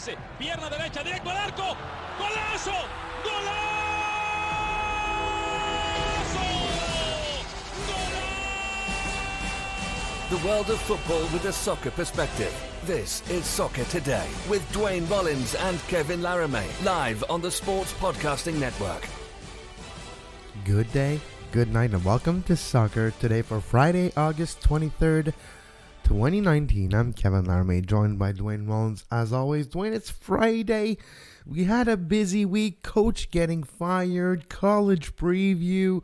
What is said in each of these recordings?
hace, pierna derecha, directo al arco, ¡golazo! ¡Golazo! The world of football with a soccer perspective. This is Soccer Today with Duane Rollins and Kevin Laramee, live on the Sports Podcasting Network. Good day, good night, and welcome to Soccer Today for Friday, August 23rd, 2019. I'm Kevin Laramee, joined by Duane Rollins. As always, Duane, it's Friday. We had a busy week. Coach getting fired, college preview,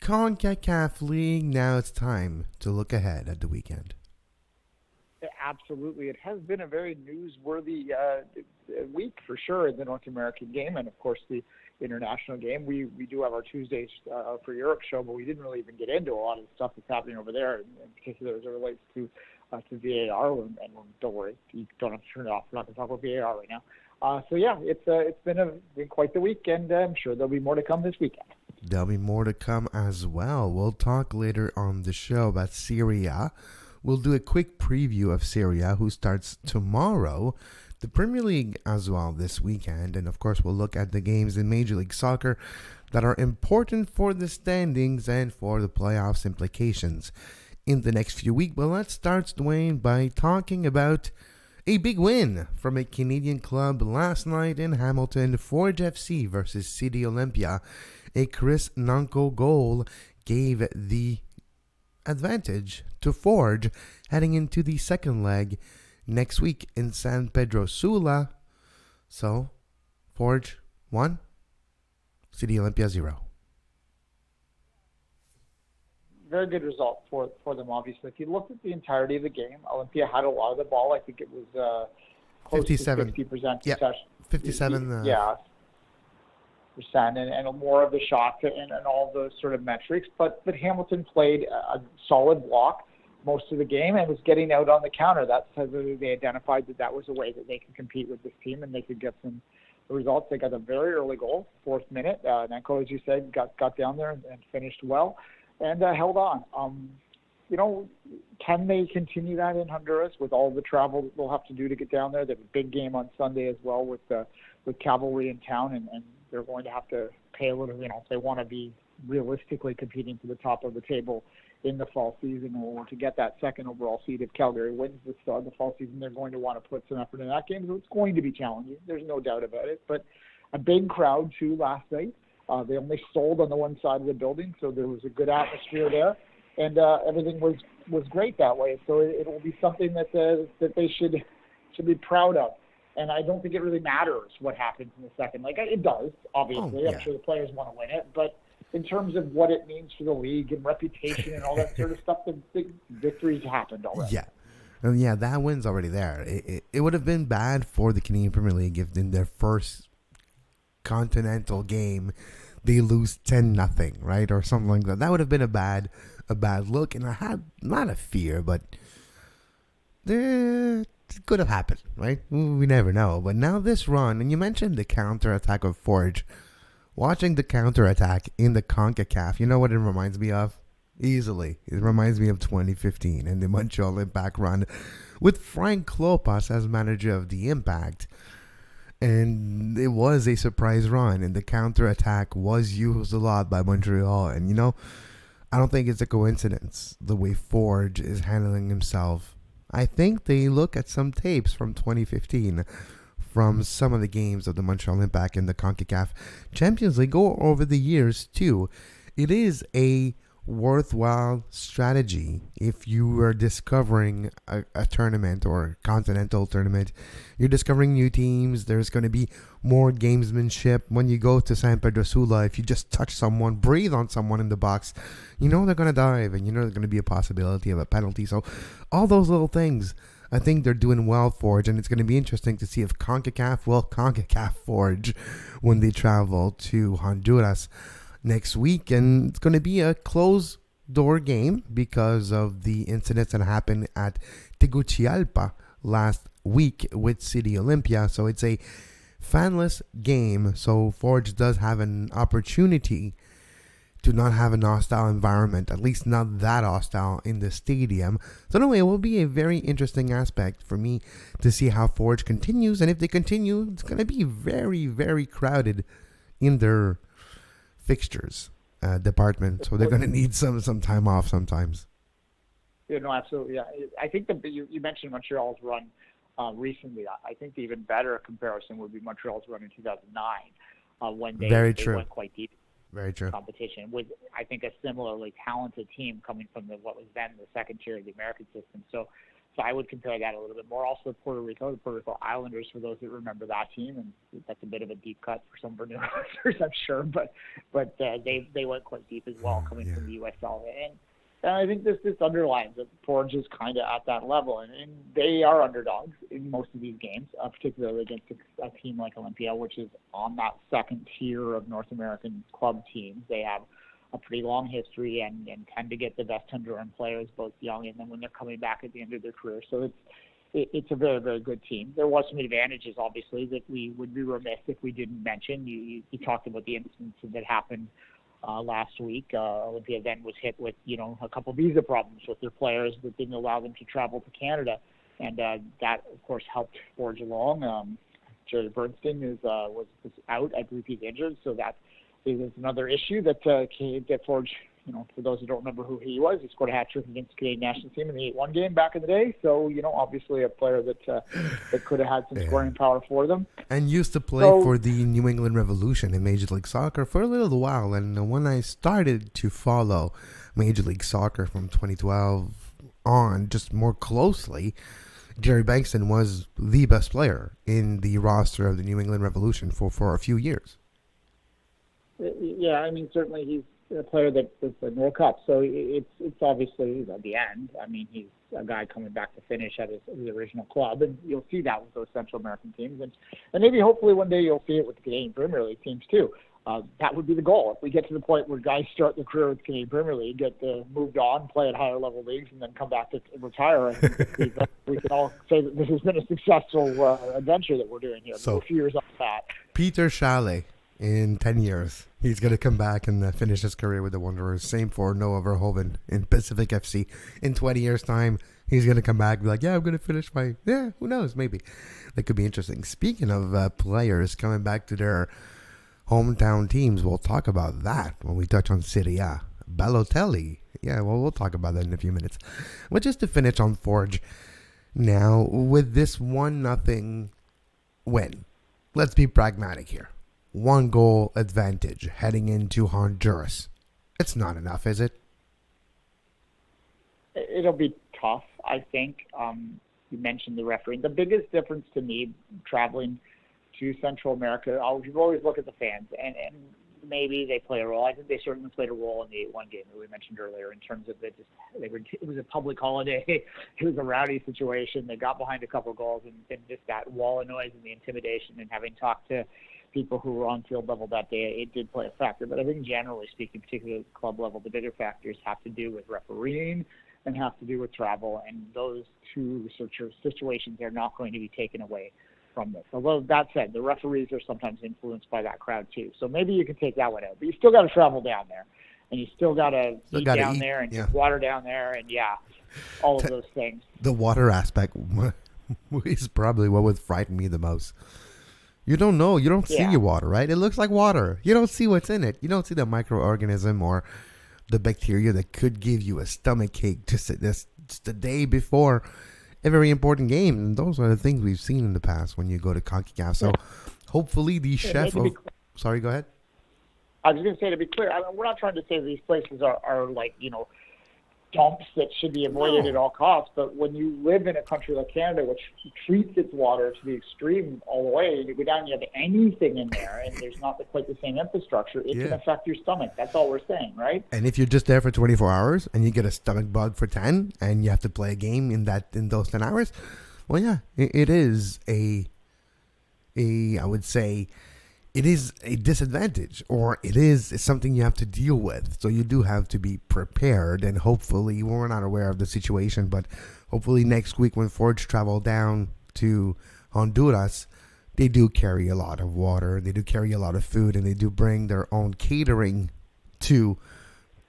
CONCACAF League. Now it's time to look ahead at the weekend. Absolutely. It has been a very newsworthy week for sure in the North American game and, of course, the international game. We do have our Tuesdays for Europe show, but we didn't really even get into a lot of the stuff that's happening over there, in particular as it relates to VAR. And don't worry, you don't have to turn it off. We're not going to talk about VAR right now. It's been quite the week, and I'm sure there'll be more to come this weekend. There'll be more to come as well. We'll talk later on the show about Serie. We'll do a quick preview of Serie, who starts tomorrow. The Premier League as well this weekend. And of course, we'll look at the games in Major League Soccer that are important for the standings and for the playoffs implications in the next few weeks. But let's start, Duane, by talking about a big win from a Canadian club last night in Hamilton. Forge FC versus City Olympia. A Chris Nanko goal gave the advantage to Forge heading into the second leg next week in San Pedro Sula. So, Forge 1, City Olympia 0. Very good result for them, obviously. If you looked at the entirety of the game, Olympia had a lot of the ball. I think it was close 57. to 60%. Yeah, 57. Yeah. Percent and more of the shots and all those sort of metrics. But Hamilton played a solid block most of the game and was getting out on the counter. That's how they identified that was a way that they could compete with this team and they could get some results. They got a very early goal, 4th minute. Nanko, as you said, got down there and finished well and held on. Can they continue that in Honduras with all the travel that they'll have to do to get down there? They have a big game on Sunday as well with Cavalry in town, and they're going to have to pay a little, if they want to be realistically competing for the top of the table in the fall season, or to get that second overall seed. If Calgary wins the fall season, they're going to want to put some effort in that game. So it's going to be challenging. There's no doubt about it. But a big crowd, too, last night. They only sold on the one side of the building, so there was a good atmosphere there. And everything was great that way. So it will be something that they should be proud of. And I don't think it really matters what happens in the second leg. It does, obviously. I'm sure the players want to win it. But in terms of what it means for the league and reputation and all that sort of stuff, the big victories happened already. Yeah, that win's already there. It would have been bad for the Canadian Premier League if in their first continental game they lose 10-0, right? Or something like that. That would have been a bad look. And I had not a fear, but it could have happened, right? We never know. But now this run, and you mentioned the counter-attack of Forge. Watching the counter-attack in the CONCACAF, you know what it reminds me of? Easily. It reminds me of 2015 and the Montreal Impact run with Frank Klopas as manager of the Impact. And it was a surprise run, and the counter-attack was used a lot by Montreal. And, I don't think it's a coincidence the way Forge is handling himself. I think they look at some tapes from 2015 from some of the games of the Montreal Impact in the CONCACAF Champions League over the years too. It is a worthwhile strategy if you are discovering a tournament or a continental tournament. You're discovering new teams. There's going to be more gamesmanship. When you go to San Pedro Sula, if you just touch someone, breathe on someone in the box, they're going to dive, and there's going to be a possibility of a penalty. So all those little things, I think they're doing well, Forge, and it's going to be interesting to see if CONCACAF will CONCACAF Forge when they travel to Honduras next week. And it's going to be a closed door game because of the incidents that happened at Tegucigalpa last week with City Olympia. So it's a fanless game. So Forge does have an opportunity to not have an hostile environment, at least not that hostile in the stadium. So anyway, it will be a very interesting aspect for me to see how Forge continues. And if they continue, it's going to be very, very crowded in their fixtures department. So they're going to need some time off sometimes. Yeah, no, absolutely. Yeah. I think you mentioned Montreal's run recently. I think the even better comparison would be Montreal's run in 2009 when they went quite deep. Very true. Competition with, I think, a similarly talented team coming from what was then the second tier of the American system. So I would compare that a little bit more. Also, the Puerto Rico Islanders, for those that remember that team, and that's a bit of a deep cut for some of our new listeners, I'm sure. But they went quite deep as well, coming from the USL. And I think this underlines that Forge is kind of at that level, and they are underdogs in most of these games, particularly against a team like Olympia, which is on that second tier of North American club teams. They have a pretty long history and tend to get the best Honduran players, both young and then when they're coming back at the end of their career. So it's a very, very good team. There was some advantages, obviously, that we would be remiss if we didn't mention. You talked about the instances that happened last week. Olympia then was hit with, a couple visa problems with their players that didn't allow them to travel to Canada. And that, of course, helped Forge along. Jerry Bernstein was out. I believe he's injured. So that is another issue that Forge, for those who don't remember who he was, he scored a hat-trick against the Canadian national team in the 8-1 game back in the day. So, obviously a player that could have had some scoring power for them. And used to play for the New England Revolution in Major League Soccer for a little while. And when I started to follow Major League Soccer from 2012 on just more closely, Jerry Bankston was the best player in the roster of the New England Revolution for a few years. Yeah, I mean, certainly he's a player that's in World Cup, so it's obviously the end. I mean, he's a guy coming back to finish at his original club, and you'll see that with those Central American teams, and maybe hopefully one day you'll see it with the Canadian Premier League teams too. That would be the goal. If we get to the point where guys start their career with the Canadian Premier League, get moved on, play at higher level leagues, and then come back to retire, I think we can all say that this has been a successful adventure that we're doing here. So, a few years off that. Peter Chalet. In 10 years, he's going to come back and finish his career with the Wanderers. Same for Noah Verhoeven in Pacific FC. In 20 years' time, he's going to come back and be like, I'm going to finish who knows, maybe. That could be interesting. Speaking of players coming back to their hometown teams, we'll talk about that when we touch on Serie A. Balotelli. We'll talk about that in a few minutes. But just to finish on Forge, now, with this 1-0 win, let's be pragmatic here. 1-goal advantage heading into Honduras. It's not enough, is it? It'll be tough, I think. You mentioned the referee. The biggest difference to me traveling to Central America, you always look at the fans, and maybe they play a role. I think they certainly played a role in the 8-1 game that we mentioned earlier in terms of it was a public holiday. It was a rowdy situation. They got behind a couple of goals, and just that wall of noise and the intimidation, and having talked to people who were on field level that day, it did play a factor. But I think generally speaking, particularly at the club level, the bigger factors have to do with refereeing and have to do with travel, and those two situations are not going to be taken away from this. Although that said, the referees are sometimes influenced by that crowd too. So maybe you can take that one out. But you still got to travel down there, and you still got to eat down there and drink water down there, and all of those things. The water aspect is probably what would frighten me the most. You don't know. You don't see your water, right? It looks like water. You don't see what's in it. You don't see the microorganism or the bacteria that could give you a stomach ache just the day before a very important game. And those are the things we've seen in the past when you go to CONCACAF. So hopefully the chef of... Sorry, go ahead. I was going to say, to be clear, we're not trying to say these places are like, dumps that should be avoided at all costs. But when you live in a country like Canada, which treats its water to the extreme all the way, you go down, you have anything in there, and there's not quite the same infrastructure, it can affect your stomach. That's all we're saying, right? And if you're just there for 24 hours and you get a stomach bug for 10, and you have to play a game in those 10 hours, well, it is I would say, it is a disadvantage, or it's something you have to deal with. So you do have to be prepared, and hopefully, we're not aware of the situation, but hopefully next week when Forge travel down to Honduras, they do carry a lot of water, they do carry a lot of food, and they do bring their own catering to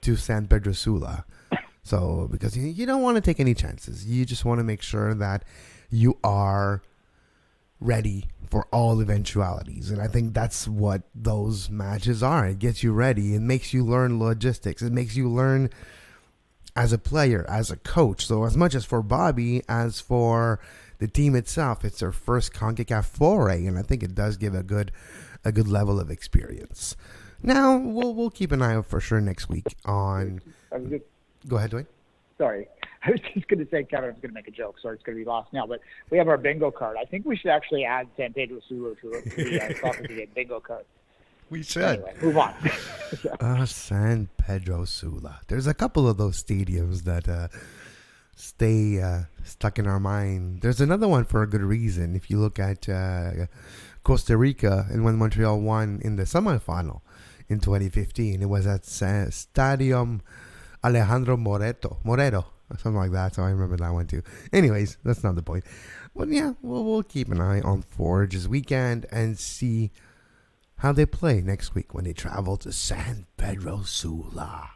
San Pedro Sula. So, because you don't want to take any chances. You just want to make sure that you are ready for all eventualities. And I think that's what those matches are. It gets you ready. It makes you learn logistics. It makes you learn as a player, as a coach. So as much as for Bobby as for the team itself, it's their first CONCACAF foray. And I think it does give a good level of experience. Now, we'll keep an eye out for sure next week on... Go ahead, Duane. Sorry. I was just going to say, Kevin, I was going to make a joke. Sorry, it's going to be lost now. But we have our bingo card. I think we should actually add San Pedro Sula to the Soccer Today bingo card. We should. Anyway, move on. San Pedro Sula. There's a couple of those stadiums that stay stuck in our mind. There's another one for a good reason. If you look at Costa Rica and when Montreal won in the semifinal in 2015, it was at Stadium Alejandro Moreno, something like that. So I remember that one too. Anyways, that's not the point. But yeah, we'll keep an eye on Forge this weekend and see how they play next week when they travel to San Pedro Sula.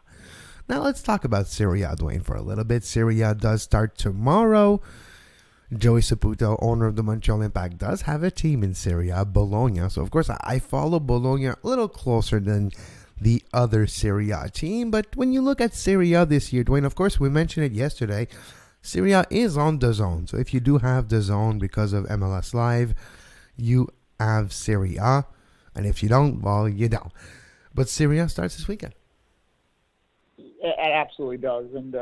Now let's talk about Serie A, Duane, for a little bit. Serie A does start tomorrow. Joey Saputo, owner of the Montreal Impact, does have a team in Serie A, Bologna. So of course I follow Bologna a little closer than the other Serie A team. But when you look at Serie A this year, Duane, of course, we mentioned it yesterday, Serie A is on DAZN. So if you do have DAZN because of MLS Live, you have Serie A. And if you don't, well, you don't. But Serie A starts this weekend. It absolutely does. And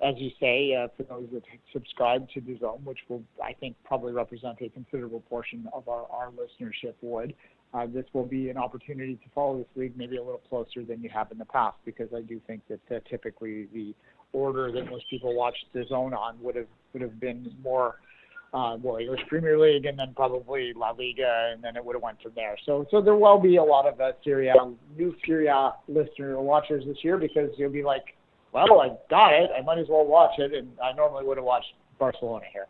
as you say, for those that subscribe to DAZN, which will, I think, probably represent a considerable portion of our listenership would, this will be an opportunity to follow this league maybe a little closer than you have in the past, because I do think that typically the order that most people watch DAZN on would have been more English Premier League and then probably La Liga, and then it would have went from there. So there will be a lot of new Serie A listener watchers this year, because you'll be like, well, I got it, I might as well watch it, and I normally would have watched Barcelona here.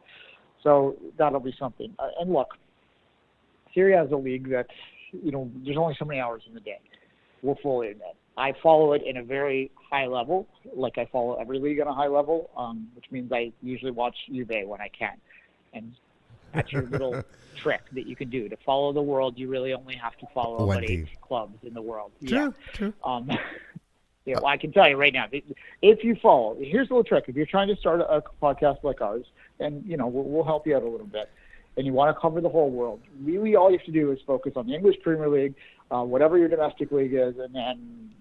So that'll be something. And look, Serie A is a league that, there's only so many hours in the day. We'll fully admit. I follow it in a very high level, like I follow every league on a high level, which means I usually watch Juve when I can. And that's your little trick that you can do. To follow the world, you really only have to follow about 8 clubs in the world. True. Well, I can tell you right now, if you follow, here's a little trick. If you're trying to start a podcast like ours, and, we'll help you out a little bit, and you want to cover the whole world, really all you have to do is focus on the English Premier League, whatever your domestic league is, and then,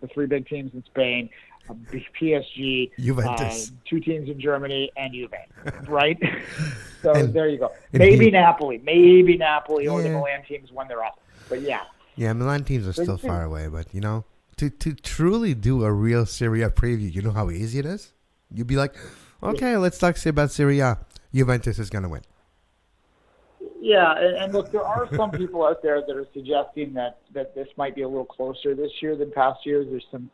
the 3 big teams in Spain, PSG, Juventus, 2 teams in Germany, and Juve, right? So there you go. And maybe Napoli or the Milan teams when they're up. But yeah. Yeah, Milan teams are still far away, but, to truly do a real Serie A preview, you know how easy it is? You'd be like, okay, let's talk about Serie A. Juventus is going to win. Yeah, and look, there are some people out there that are suggesting that this might be a little closer this year than past years. There's some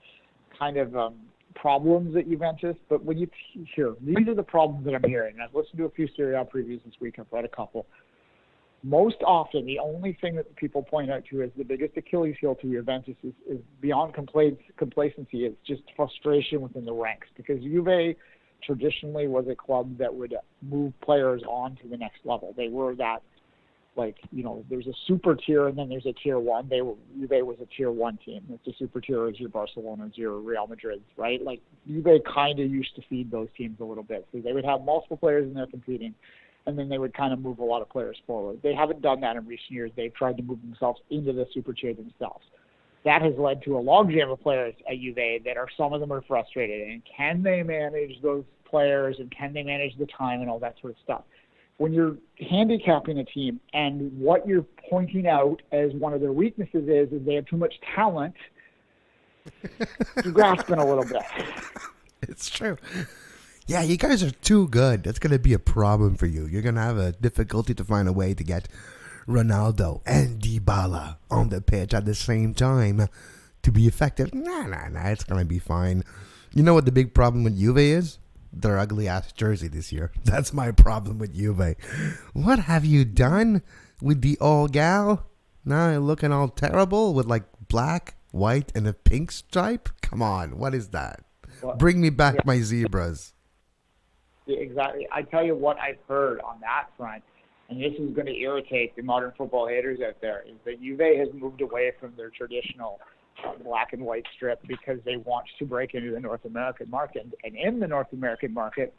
kind of problems at Juventus, but when you hear, these are the problems that I'm hearing. I've listened to a few Serie A previews this week. I've read a couple. Most often, the only thing that people point out to as the biggest Achilles heel to Juventus is beyond complacency. It's just frustration within the ranks, because Juve traditionally was a club that would move players on to the next level. They were that, there's a super tier and then there's a tier 1. Juve was a tier 1 team. It's a super tier is your Barcelona's, your Real Madrid's, right? Juve kind of used to feed those teams a little bit. So they would have multiple players in there competing, and then they would kind of move a lot of players forward. They haven't done that in recent years. They've tried to move themselves into the super tier themselves. That has led to a logjam of players at Juve that some of them are frustrated. And can they manage those players, and can they manage the time and all that sort of stuff? When you're handicapping a team and what you're pointing out as one of their weaknesses is they have too much talent, you're grasping a little bit. It's true. Yeah, you guys are too good. That's going to be a problem for you. You're going to have a difficulty to find a way to get Ronaldo and Dybala on the pitch at the same time to be effective. Nah, it's going to be fine. You know what the big problem with Juve is? Their ugly-ass jersey this year. That's my problem with Juve. What have you done with the old gal? Now you're looking all terrible with, black white, and a pink stripe? Come on, what is that? Well, Bring me back my zebras. exactly. I tell you what I've heard on that front, and this is going to irritate the modern football haters out there, is that Juve has moved away from their traditional black and white strip because they want to break into the North American market. And in the North American market,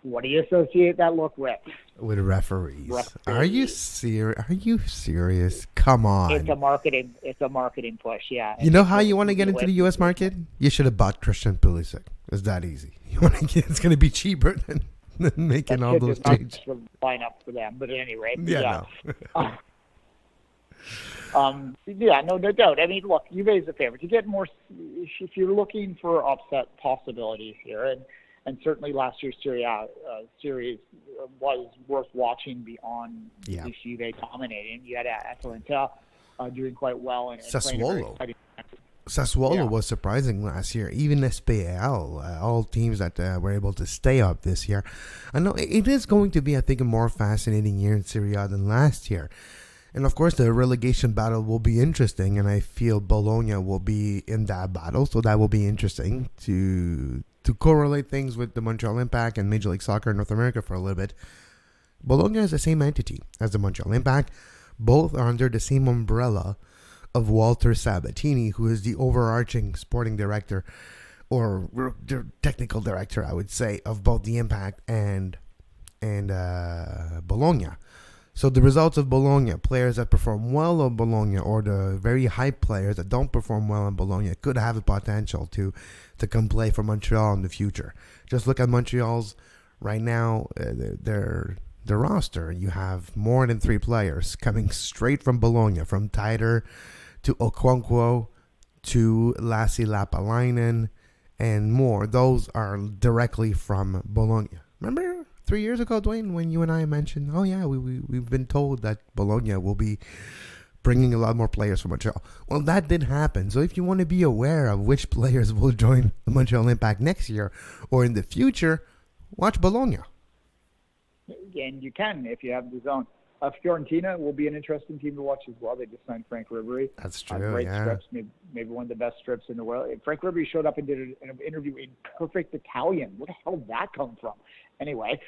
what do you associate that look with? With referees. Are you serious? Come on. It's a marketing push, yeah. You know how you want to get into the U.S. market? You should have bought Christian Pulisic. It's that easy. It's going to be cheaper than making all those changes. Line up for them, but at any rate, No. No doubt. I mean, look, Juve is a favorite. You get more if you're looking for upset possibilities here, and certainly last year's series was worth watching beyond this Juve dominating. You had Atalanta doing quite well and Sassuolo. Sassuolo was surprising last year. Even SPN, all teams that were able to stay up this year. I know it is going to be, I think, a more fascinating year in Serie than last year. And of course, the relegation battle will be interesting, and I feel Bologna will be in that battle, so that will be interesting to correlate things with the Montreal Impact and Major League Soccer in North America for a little bit. Bologna is the same entity as the Montreal Impact. Both are under the same umbrella of Walter Sabatini, who is the overarching sporting director, or technical director, I would say, of both the Impact and Bologna. So the results of Bologna, players that perform well on Bologna, or the very hype players that don't perform well on Bologna, could have the potential to come play for Montreal in the future. Just look at Montreal's right now, their roster. You have more than 3 players coming straight from Bologna, from Titer to Okonkwo to Lassi Lapalainen and more. Those are directly from Bologna. Remember 3 years ago, Duane, when you and I mentioned, we've been told that Bologna will be bringing a lot more players from Montreal. Well, that did happen. So if you want to be aware of which players will join the Montreal Impact next year or in the future, watch Bologna. And you can if you have the zone. Fiorentina will be an interesting team to watch as well. They just signed Frank Ribery. That's true, great strips, maybe one of the best strips in the world. Frank Ribery showed up and did an interview in perfect Italian. Where the hell did that come from? Anyway,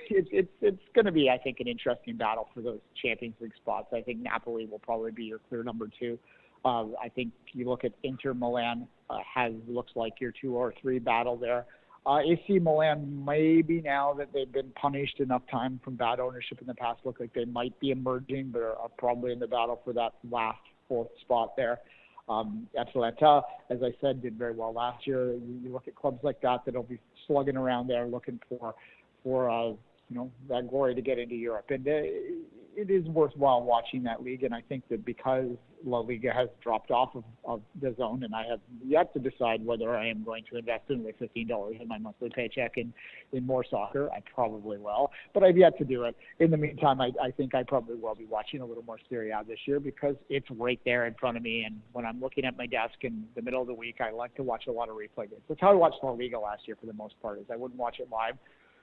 it's going to be, I think, an interesting battle for those Champions League spots. I think Napoli will probably be your clear number 2. I think you look at Inter Milan, looks like your 2 or 3 battle there. AC Milan, maybe now that they've been punished enough time from bad ownership in the past, look like they might be emerging, but are probably in the battle for that last 4th spot there. Atalanta, as I said, did very well last year. You look at clubs like that'll be slugging around there looking for that glory to get into Europe. And it is worthwhile watching that league. And I think that because La Liga has dropped off of the zone, and I have yet to decide whether I am going to invest in the $15 in my monthly paycheck in more soccer. I probably will, but I've yet to do it. In the meantime, I think I probably will be watching a little more Serie A this year because it's right there in front of me. And when I'm looking at my desk in the middle of the week, I like to watch a lot of replay games. That's how I watched La Liga last year for the most part, is I wouldn't watch it live,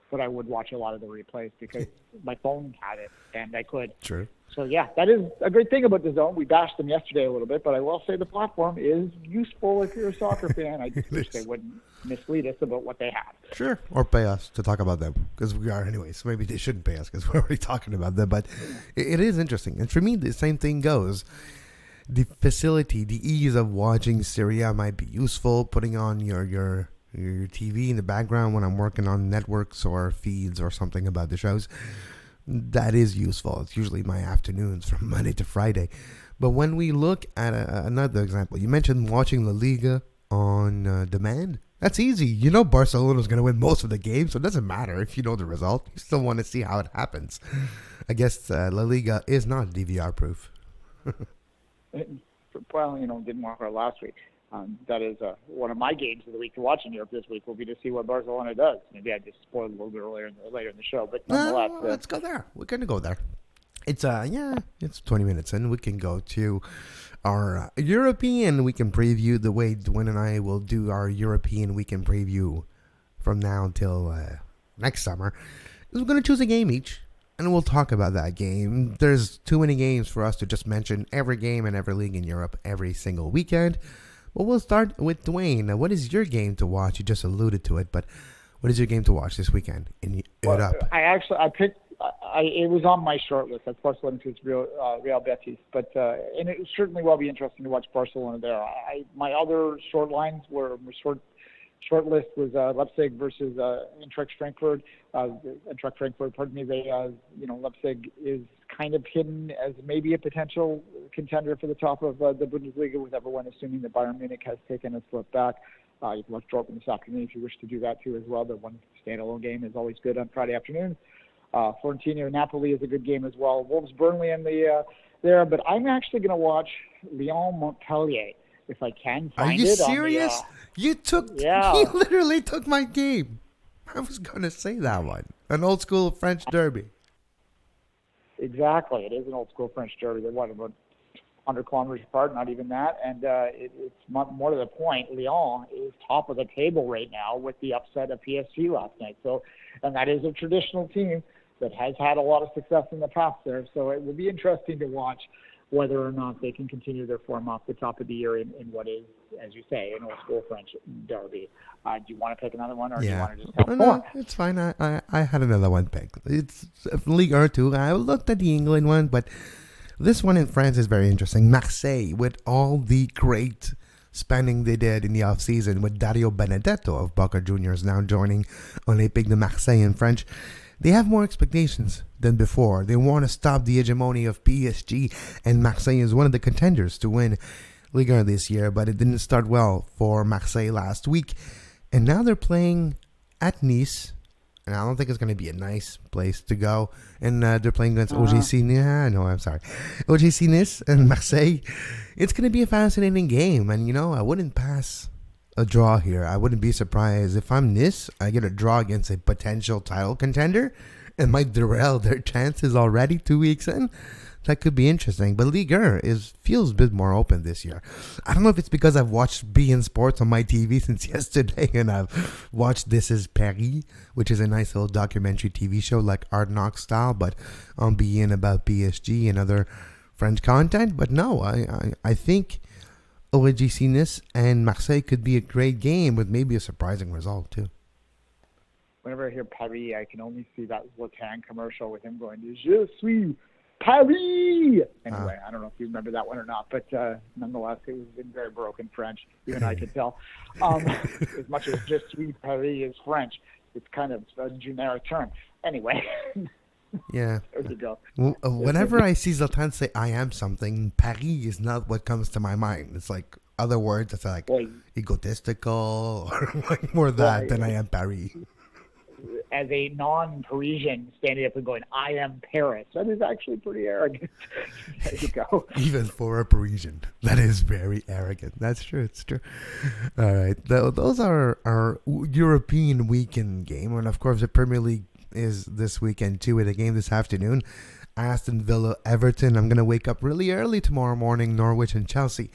but I would watch a lot of the replays because my phone had it and I could. True. So, yeah, that is a great thing about the zone. We bashed them yesterday a little bit, but I will say the platform is useful if you're a soccer fan. I just wish they wouldn't mislead us about what they have. Sure. Or pay us to talk about them, because we are anyway. So maybe they shouldn't pay us because we're already talking about them. But it is interesting. And for me, the same thing goes. The facility, the ease of watching Serie A might be useful, putting on your TV in the background when I'm working on networks or feeds or something about the shows. That is useful. It's usually my afternoons from Monday to Friday. But when we look at another example, you mentioned watching La Liga on demand. That's easy. You know Barcelona's going to win most of the games, so it doesn't matter if you know the result. You still want to see how it happens. I guess La Liga is not DVR proof. Well, didn't work out last week. That is one of my games of the week to watch in Europe this week will be to see what Barcelona does. Maybe I just spoiled a little bit later in the show, but nonetheless. Let's go there. We're going to go there. It's 20 minutes in. We can go to our European weekend preview the way Duane and I will do our European weekend preview from now until next summer. We're going to choose a game each. And we'll talk about that game. There's too many games for us to just mention every game and every league in Europe every single weekend. But we'll start with Duane. Now, what is your game to watch? You just alluded to it, but what is your game to watch this weekend in Europe? I picked. It was on my short list. That's Barcelona to Real Betis, but and it certainly will be interesting to watch Barcelona there. My other short lines were short list was Leipzig versus Eintracht Frankfurt. Eintracht Frankfurt, pardon me. Leipzig is kind of hidden as maybe a potential contender for the top of the Bundesliga, with everyone assuming that Bayern Munich has taken a slip back. You can look Dortmund this afternoon if you wish to do that too as well. The one standalone game is always good on Friday afternoons. Florentino Napoli is a good game as well. Wolves Burnley in the there, but I'm actually going to watch Lyon Montpellier if I can find it. Are you serious? You literally took my game. I was going to say that one. An old school French derby. Exactly. It is an old school French derby. They're about 100 kilometers apart, not even that. And it's more to the point, Lyon is top of the table right now with the upset of PSG last night. And that is a traditional team that has had a lot of success in the past there. So it will be interesting to watch whether or not they can continue their form off the top of the year in what is, as you say, an old school French derby. Do you want to pick another one, or do you want to just tell me? No, it's fine. I had another one picked. It's Ligue 1 too. I looked at the England one, but this one in France is very interesting. Marseille, with all the great spending they did in the offseason, with Dario Benedetto of Boca Juniors now joining Olympique de Marseille in French. They have more expectations than before. They want to stop the hegemony of PSG, and Marseille is one of the contenders to win Ligue 1 this year, but it didn't start well for Marseille last week. And now they're playing at Nice, and I don't think it's going to be a nice place to go. And they're playing against OGC OGC Nice and Marseille. It's going to be a fascinating game, and I wouldn't pass a draw here. I wouldn't be surprised if I'm Nice, I get a draw against a potential title contender and might derail their chances already 2 weeks in. That could be interesting. But Ligue 1 feels a bit more open this year. I don't know if it's because I've watched beIN Sports on my TV since yesterday, and I've watched This Is Paris, which is a nice little documentary TV show like Hard Knocks style, but on beIN about PSG and other French content. But no, I think OGC Nice and Marseille could be a great game with maybe a surprising result too. Whenever I hear Paris, I can only see that Zlatan commercial with him going, "Je suis Paris." Anyway, I don't know if you remember that one or not, but nonetheless, it was in very broken French. Even I could tell. As much as "Je suis Paris" is French, it's kind of a generic term. Anyway. Yeah. There you go. Whenever I see Zlatan say "I am something," Paris is not what comes to my mind. It's like other words that's like egotistical or like more that than "I am Paris." As a non-Parisian standing up and going, "I am Paris," that is actually pretty arrogant. There you go. Even for a Parisian, that is very arrogant. That's true. It's true. All right. Those are our European weekend game. And, of course, the Premier League is this weekend, too, with a game this afternoon. Aston Villa, Everton. I'm going to wake up really early tomorrow morning, Norwich and Chelsea.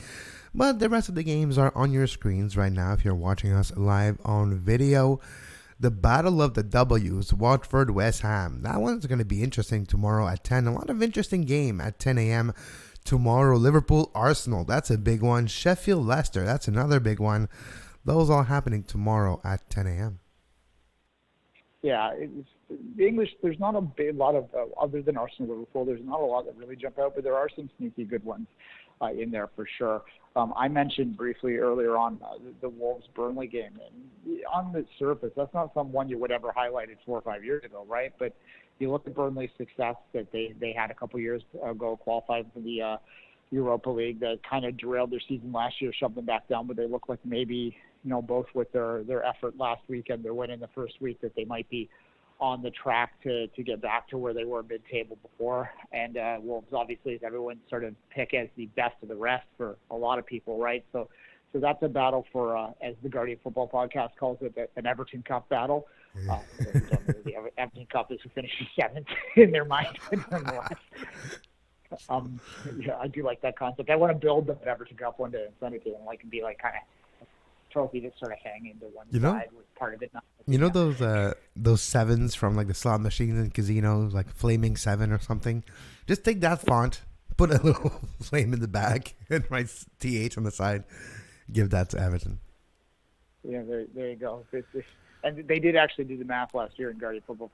But the rest of the games are on your screens right now if you're watching us live on video. The Battle of the W's, Watford, West Ham. That one's going to be interesting tomorrow at 10. A lot of interesting game at 10 a.m. tomorrow. Liverpool, Arsenal. That's a big one. Sheffield, Leicester. That's another big one. Those all happening tomorrow at 10 a.m. Yeah, the English, there's not a lot of, other than Arsenal, Liverpool, there's not a lot that really jump out, but there are some sneaky good ones in there for sure. I mentioned briefly earlier on the Wolves-Burnley game. And on the surface, that's not someone you would ever highlighted 4 or 5 years ago, right? But you look at Burnley's success that they had a couple years ago, qualified for the Europa League, that kind of derailed their season last year, shoved them back down, but they look like maybe, both with their effort last weekend, their win in the first week, that they might be on the track to get back to where they were mid-table before. And Wolves, obviously, is everyone's sort of pick as the best of the rest for a lot of people, right? So that's a battle for, as the Guardian Football Podcast calls it, an Everton Cup battle. The Everton Cup is who finishes 7th in their mind. Yeah, I do like that concept. I want to build the Everton Cup one day and send it to them, and be like kind of trophy that's sort of hanging to one You know? side with part of it not. You know those sevens from like the slot machines and casinos, like Flaming Seven or something? Just take that font, put a little flame in the back, and write TH on the side. Give that to Everton. Yeah, there you go. And they did actually do the math last year in Guardian Football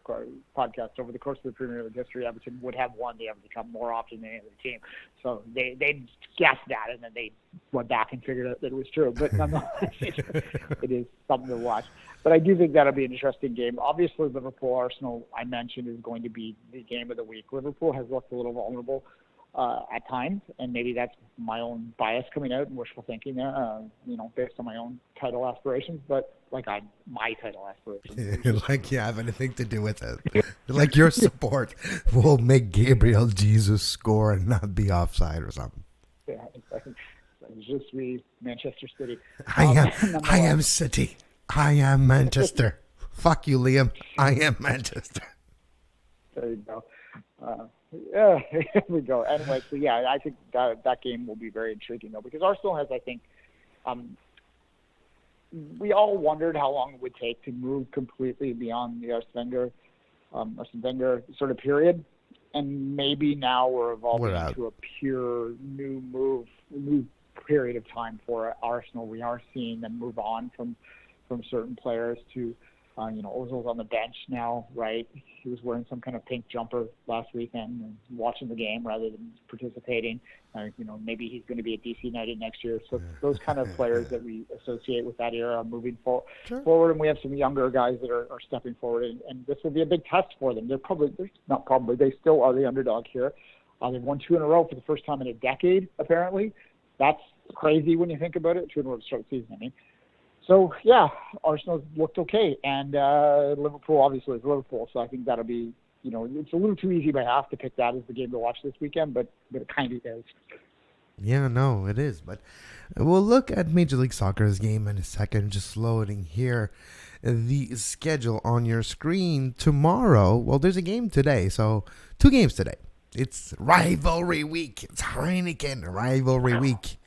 Podcast. Over the course of the Premier League history, Everton would have won the Everton Cup more often than any other team. So they guessed that, and then they went back and figured out that it was true. But nonetheless, it is something to watch. But I do think that'll be an interesting game. Obviously, Liverpool-Arsenal, I mentioned, is going to be the game of the week. Liverpool has looked a little vulnerable at times, and maybe that's my own bias coming out and wishful thinking there, based on my own title aspirations, but my title aspirations. Like you have anything to do with it. Like your support will make Gabriel Jesus score and not be offside or something. Yeah, exactly. Je suis Manchester City. I am City. I am Manchester. Fuck you, Liam. I am Manchester. There you go. Yeah, here we go. Anyway, so yeah, I think that game will be very intriguing though, because Arsenal has, I think, we all wondered how long it would take to move completely beyond the Arsene Wenger sort of period, and maybe now we're evolving into a pure new period of time for Arsenal. We are seeing them move on from certain players to. Ozil's on the bench now, right? He was wearing some kind of pink jumper last weekend and watching the game rather than participating. Maybe he's going to be at DC United next year. So those kind of players that we associate with that era are moving forward, and we have some younger guys that are stepping forward, and this will be a big test for them. They still are the underdog here. They've won 2 in a row for the first time in a decade, apparently. That's crazy when you think about it. 2 in a row to start the season, I mean. So, yeah, Arsenal's looked okay, and Liverpool obviously is Liverpool, so I think that'll be, it's a little too easy by half to pick that as the game to watch this weekend, but it kind of is. Yeah, no, it is, but we'll look at Major League Soccer's game in a second, just loading here. The schedule on your screen tomorrow, well, there's a game today, so 2 games today. It's rivalry week. It's Heineken rivalry week.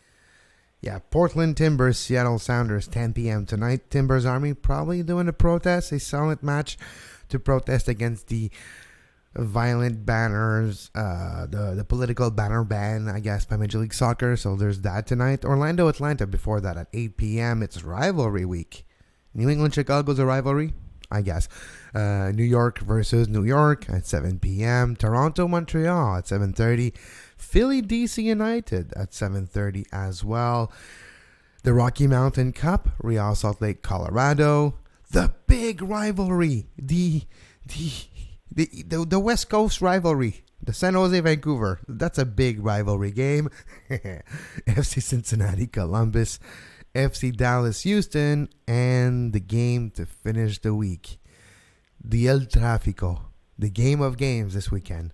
Yeah, Portland Timbers, Seattle Sounders, 10 p.m. tonight. Timbers Army probably doing a protest, a silent match to protest against the violent banners, the political banner ban, I guess, by Major League Soccer. So there's that tonight. Orlando, Atlanta before that at 8 p.m. It's rivalry week. New England, Chicago's a rivalry, I guess. New York versus New York at 7 p.m. Toronto, Montreal at 7:30. Philly, DC United at 7:30 as well. The Rocky Mountain Cup, Real Salt Lake, Colorado. The big rivalry, the West Coast rivalry, the San Jose, Vancouver. That's a big rivalry game. FC Cincinnati, Columbus, FC Dallas, Houston, and the game to finish the week. The El Tráfico, the game of games this weekend.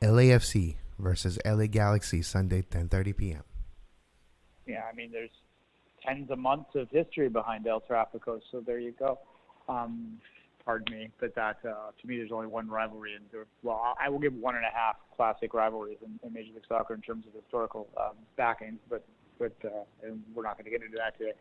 LAFC versus LA Galaxy, Sunday, 10:30 p.m. Yeah, I mean, there's tens of months of history behind El Tráfico, so there you go. Pardon me, but that, to me, there's only one rivalry. I will give 1.5 classic rivalries in Major League Soccer in terms of historical backings, but and we're not going to get into that today.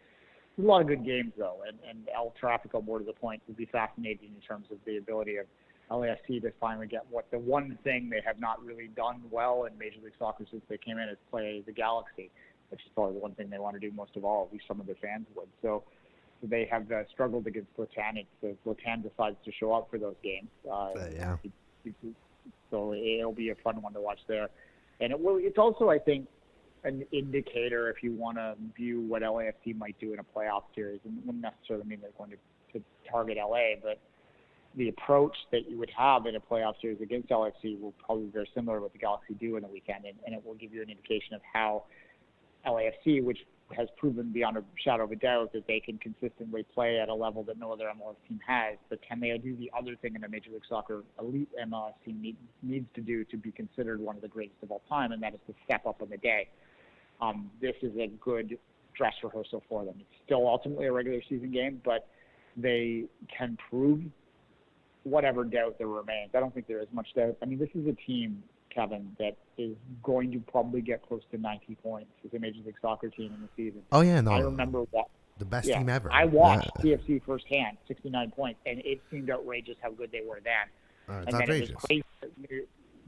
There's a lot of good games, though, and El Tráfico, more to the point, would be fascinating in terms of the ability of LAFC to finally get what the one thing they have not really done well in Major League Soccer since they came in is play the Galaxy, which is probably the one thing they want to do most of all, at least some of their fans would. So they have struggled against Zlatan. Zlatan decides to show up for those games. Yeah. So it'll be a fun one to watch there. And it's also, I think, an indicator if you want to view what LAFC might do in a playoff series. And it wouldn't necessarily mean they're going to target LA, but the approach that you would have in a playoff series against LAFC will probably be very similar to what the Galaxy do in the weekend, and it will give you an indication of how LAFC, which has proven beyond a shadow of a doubt that they can consistently play at a level that no other MLS team has, but can they do the other thing in a Major League Soccer elite MLS team needs to do to be considered one of the greatest of all time, and that is to step up on the day. This is a good dress rehearsal for them. It's still ultimately a regular season game, but they can prove whatever doubt there remains. I don't think there is much doubt. I mean, this is a team, Kevin, that is going to probably get close to 90 points as a Major League Soccer team in the season. Oh, yeah, no. I remember The best team ever. I watched TFC firsthand, 69 points, and it seemed outrageous how good they were then. It's and then outrageous. it was crazy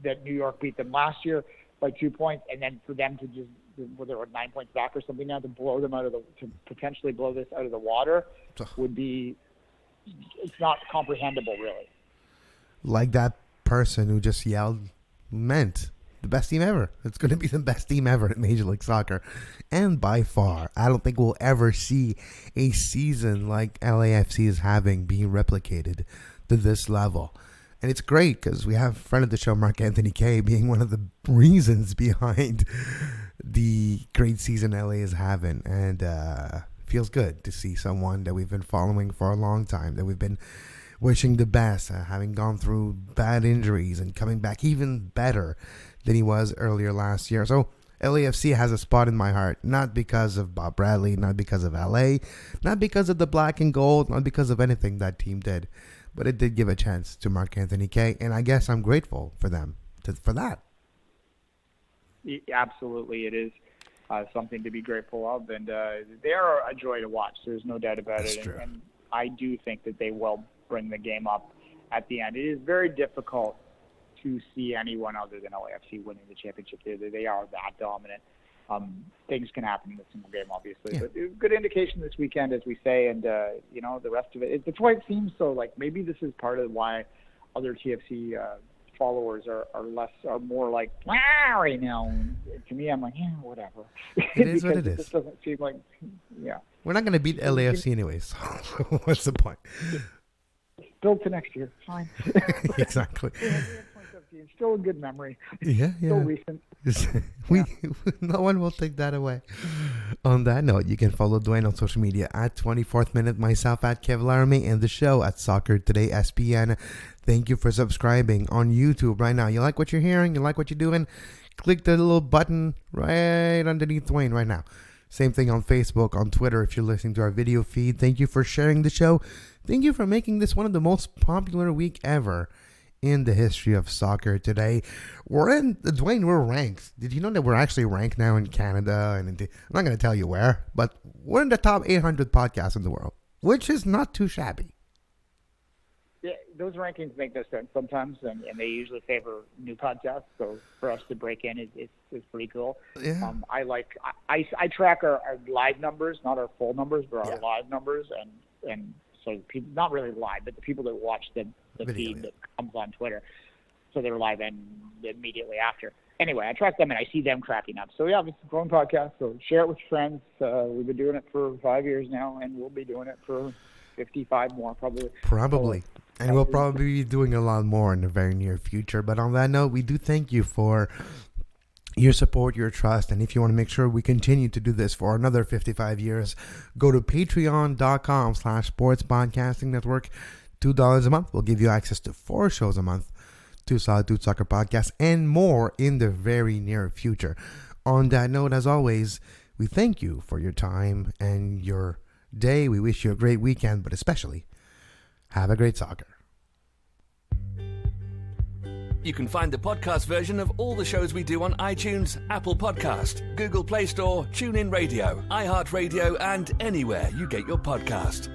that New York beat them last year by 2 points, and then for them to just, they were 9 points back or something now, to blow them to potentially blow this out of the water would be, it's not comprehensible, really. Like that person who just yelled, meant the best team ever. It's going to be the best team ever at Major League Soccer. And by far, I don't think we'll ever see a season like LAFC is having being replicated to this level. And it's great because we have a friend of the show, Mark Anthony Kay, being one of the reasons behind the great season LA is having. And feels good to see someone that we've been following for a long time, that we've been wishing the best, having gone through bad injuries and coming back even better than he was earlier last year. So LAFC has a spot in my heart, not because of Bob Bradley, not because of LA, not because of the black and gold, not because of anything that team did, but it did give a chance to Mark Anthony Kay, and I guess I'm grateful for them for that. Absolutely, it is something to be grateful of, and they are a joy to watch. There's no doubt about That's it, true. and I do think that they will bring the game up at the end. It is very difficult to see anyone other than LAFC winning the championship. They are that dominant. Things can happen in a single game, obviously, but good indication this weekend, as we say, and the rest of it. That's why it seems so. Like maybe this is part of why other TFC followers are more like right now. And to me, I'm like, whatever. It is what it is. It just doesn't seem like, We're not going to beat LAFC anyways. So what's the point? Build to next year. Fine. Exactly. Still a good memory. Yeah. Still recent. No one will take that away. On that note, you can follow Duane on social media at 24th Minute, myself at Kev Laramee, and the show at Soccer Today SPN. Thank you for subscribing on YouTube right now. You like what you're hearing? You like what you're doing? Click the little button right underneath Duane right now. Same thing on Facebook, on Twitter if you're listening to our video feed. Thank you for sharing the show. Thank you for making this one of the most popular week ever in the history of soccer today. Duane, we're ranked. Did you know that we're actually ranked now in Canada? And I'm not going to tell you where, but we're in the top 800 podcasts in the world, which is not too shabby. Yeah, those rankings make no sense sometimes, and they usually favor new podcasts. So for us to break in is pretty cool. Yeah. I track our live numbers, not our full numbers, but our live numbers, and so people, not really live, but the people that watch the feed that comes on Twitter. So they're live and immediately after. Anyway, I track them and I see them cracking up. So it's a growing podcast. So share it with friends. We've been doing it for 5 years now, and we'll be doing it for 55 more probably. And we'll probably be doing a lot more in the very near future. But on that note, we do thank you for your support, your trust. And if you want to make sure we continue to do this for another 55 years, go to patreon.com/sportspodcasting network. $2 a month will give you access to 4 shows a month, 2 Solid Dude Soccer podcasts, and more in the very near future. On that note, as always, we thank you for your time and your day. We wish you a great weekend, but especially have a great soccer. You can find the podcast version of all the shows we do on iTunes, Apple Podcast, Google Play Store, TuneIn Radio, iHeartRadio, and anywhere you get your podcast.